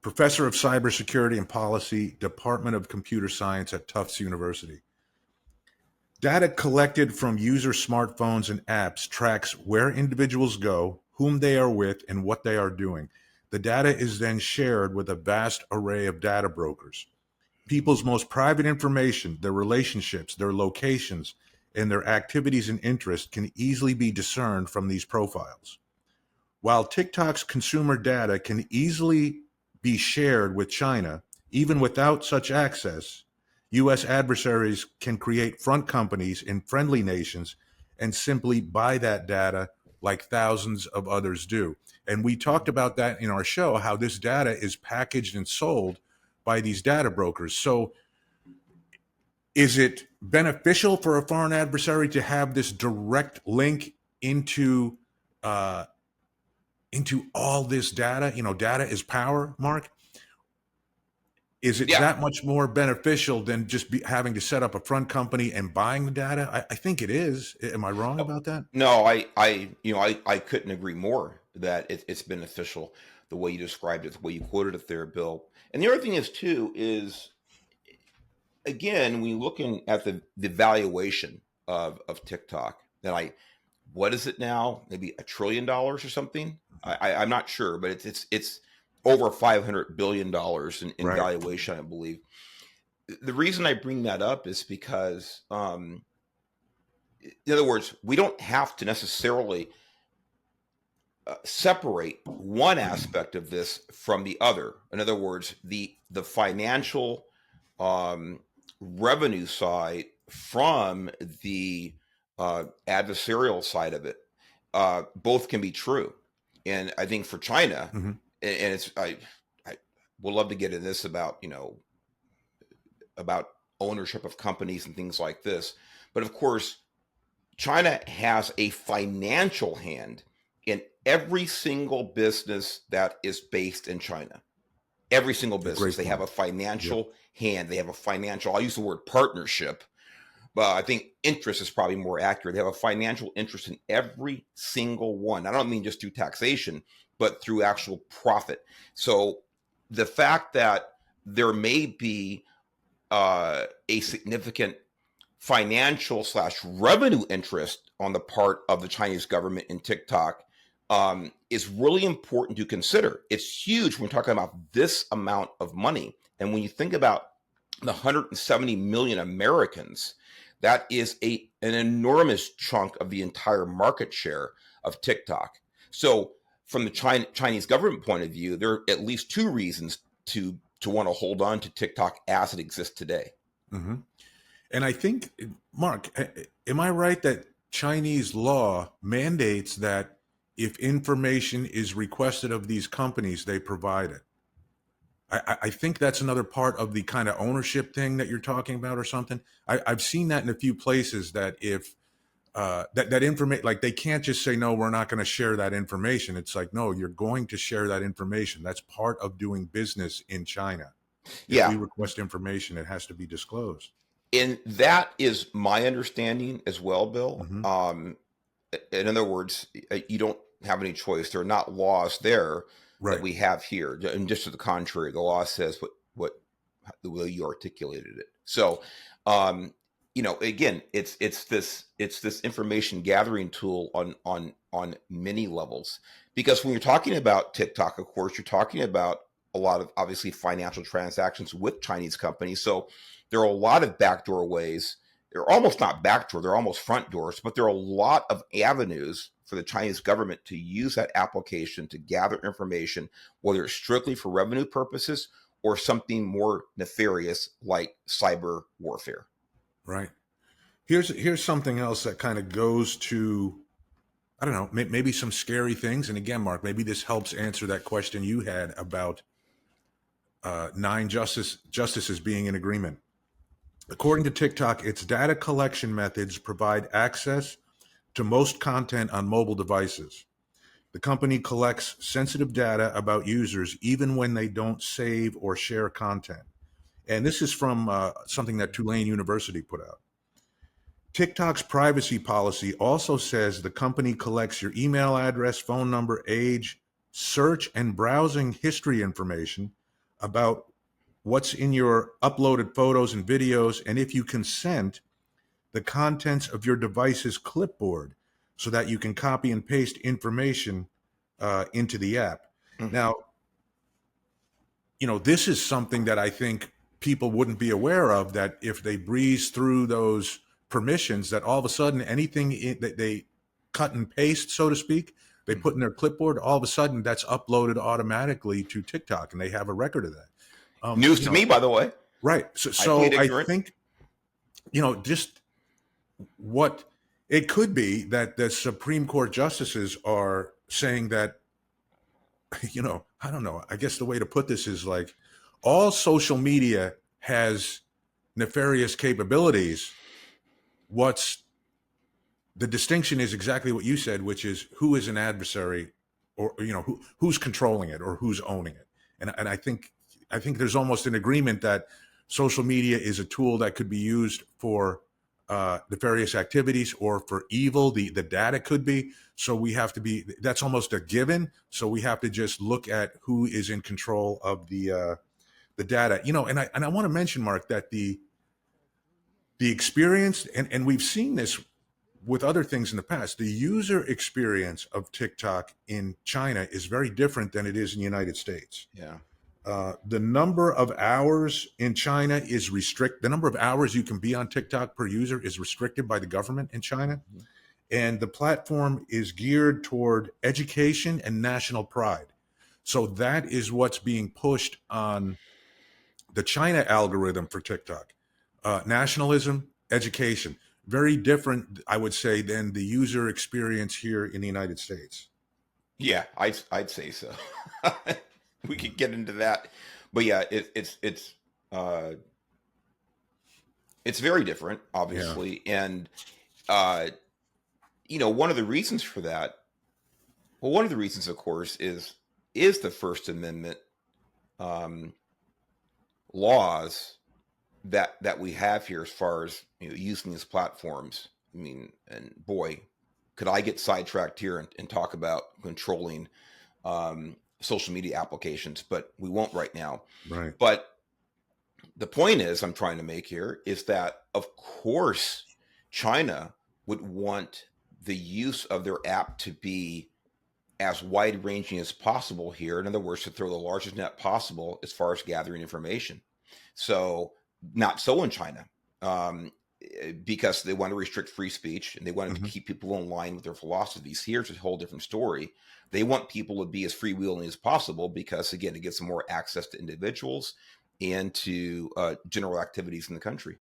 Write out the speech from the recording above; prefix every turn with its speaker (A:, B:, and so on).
A: professor of cybersecurity and policy, Department of Computer Science at Tufts University. Data collected from user smartphones and apps tracks where individuals go, whom they are with, and what they are doing. The data is then shared with a vast array of data brokers. People's most private information, their relationships, their locations, and their activities and interests can easily be discerned from these profiles. While TikTok's consumer data can easily be shared with China, even without such access, U.S. adversaries can create front companies in friendly nations and simply buy that data like thousands of others do. And we talked about that in our show, how this data is packaged and sold by these data brokers. So is it beneficial for a foreign adversary to have this direct link uh, into all this data? You know, data is power, Mark. Is it
B: Yeah.
A: that much more beneficial than just having to set up a front company and buying the data? I think it is. Am I wrong about that?
B: No, I couldn't agree more that it's beneficial the way you described it, the way you quoted it there, Bill. And the other thing is too is again, when you're looking at the valuation of TikTok, what is it now? Maybe $1 trillion or something. I'm not sure, but it's over $500 billion in
A: Right.
B: valuation, I believe. The reason I bring that up is because, in other words, we don't have to necessarily separate one aspect of this from the other. In other words, the financial revenue side from the adversarial side of it, both can be true. And I think for China,
A: Mm-hmm.
B: and it's I would love to get into this about about ownership of companies and things like this, but of course, China has a financial hand in every single business that is based in China. Every single business,
A: Great
B: they have
A: point.
B: a financial hand. They have a financial, I'll use the word partnership, but I think interest is probably more accurate. They have a financial interest in every single one. I don't mean just through taxation, but through actual profit. So the fact that there may be a significant financial / revenue interest on the part of the Chinese government in TikTok is really important to consider. It's huge when we're talking about this amount of money. And when you think about the 170 million Americans, that is an enormous chunk of the entire market share of TikTok. So from the Chinese government point of view, there are at least two reasons to want to hold on to TikTok as it exists today.
A: Mm-hmm. And I think, Mark, am I right that Chinese law mandates that if information is requested of these companies, they provide it? I think that's another part of the kind of ownership thing that you're talking about or something. I've seen that in a few places that if that information, like they can't just say, no, we're not going to share that information. It's like, no, you're going to share that information. That's part of doing business in China. If
B: Yeah.
A: we request information, it has to be disclosed.
B: And that is my understanding as well, Bill.
A: Mm-hmm.
B: In other words, you don't have any choice. There are not laws there that
A: Right.
B: we have here. And just to the contrary, the law says what the way you articulated it. So, again, it's this information gathering tool on many levels. Because when you're talking about TikTok, of course, you're talking about a lot of obviously financial transactions with Chinese companies. So there are a lot of backdoor ways. They're almost not backdoor, they're almost front doors, but there are a lot of avenues for the Chinese government to use that application to gather information, whether it's strictly for revenue purposes or something more nefarious like cyber warfare.
A: Right. Here's something else that kind of goes to, I don't know, maybe some scary things. And again, Mark, maybe this helps answer that question you had about nine justices being in agreement. According to TikTok, its data collection methods provide access to most content on mobile devices. The company collects sensitive data about users even when they don't save or share content. And this is from something that Tulane University put out. TikTok's privacy policy also says the company collects your email address, phone number, age, search and browsing history information, about what's in your uploaded photos and videos, and if you consent, the contents of your device's clipboard so that you can copy and paste information into the app.
B: Mm.
A: Now, this is something that I think people wouldn't be aware of, that if they breeze through those permissions, that all of a sudden that they cut and paste, so to speak, they put in their clipboard, all of a sudden that's uploaded automatically to TikTok and they have a record of that.
B: News to me, by the way.
A: Right.
B: I
A: So
B: plead
A: I
B: ignorant.
A: think, just what it could be that the Supreme Court justices are saying that, I don't know. I guess the way to put this is like, all social media has nefarious capabilities. What's the distinction is exactly what you said, which is who is an adversary, or who's controlling it or who's owning it. And I think there's almost an agreement that social media is a tool that could be used for nefarious activities or for evil. The data could be. So that's almost a given. So we have to just look at who is in control of the data. And I want to mention, Mark, that the experience, and we've seen this with other things in the past, the user experience of TikTok in China is very different than it is in the United States.
B: Yeah.
A: The number of hours in China is the number of hours you can be on TikTok per user is restricted by the government in China.
B: Mhm.
A: And the platform is geared toward education and national pride. So that is what's being pushed on the China algorithm for TikTok. Nationalism, education. Very different, I would say, than the user experience here in the United States.
B: Yeah, I'd say so. We could get into that, but yeah, it's very different, obviously, and one of the reasons for that. Well, one of the reasons, of course, is the First Amendment laws that we have here as far as using these platforms. I mean, and boy, could I get sidetracked here and talk about controlling social media applications, but we won't right now.
A: Right.
B: But the point I'm trying to make here is that, of course, China would want the use of their app to be as wide ranging as possible here. In other words, to throw the largest net possible as far as gathering information. So not so in China, because they want to restrict free speech and they want to keep people in line with their philosophies. Here's a whole different story. They want people to be as freewheeling as possible because, again, it gets more access to individuals and to general activities in the country.